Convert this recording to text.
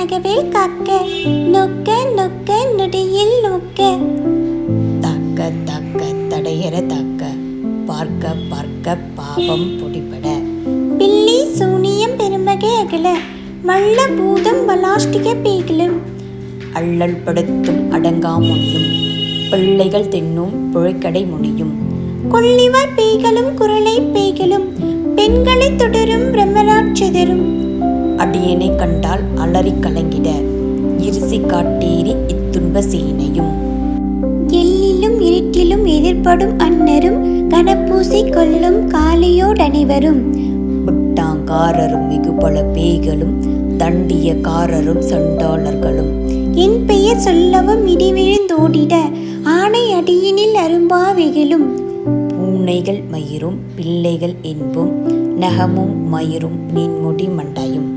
கனகவேல் காக்க, நொக்க நொக்க நொடியில் நோக்க. தாக்க தாக்க தடையற தாக்க, பார்க்க பார்க்க பாவம் பொடிபட. பில்லி சூனியம் பெரும்பகை அகல, மல்ல பூதம் வலாஷ்டிக பேகலும். அள்ளல் படுத்தும் அடங்கா முனியும், பிள்ளைகள் தின்னும் புழைக்கடை முனியும். கொள்ளிவாய் பேய்களும் குரலை பேய்களும், பெண்களை தொடரும் பிரம்மராட்சதரும். அடியனை கண்டால் அலறி கலங்கிட, இருசி காட்டேறி இத்துன்ப சேனையும். எல்லிலும் இருட்டிலும் எதிர்படும் அன்னரும், கனப்பூசி கொல்லும் காளையோடனைவரும். புட்டாங்காரரும் மிகுபல பேய்களும், தண்டியக்காரரும் சண்டாளர்களும். என் பெயர் சொல்லவும் இடிவிழுந்தோடிட, ஆணை அடியினில் அரும்பாவைகளும். பூனைகள் மயிரும் பிள்ளைகள் என்பும், நகமும் மயிரும் நீன்முடி மண்டையும்.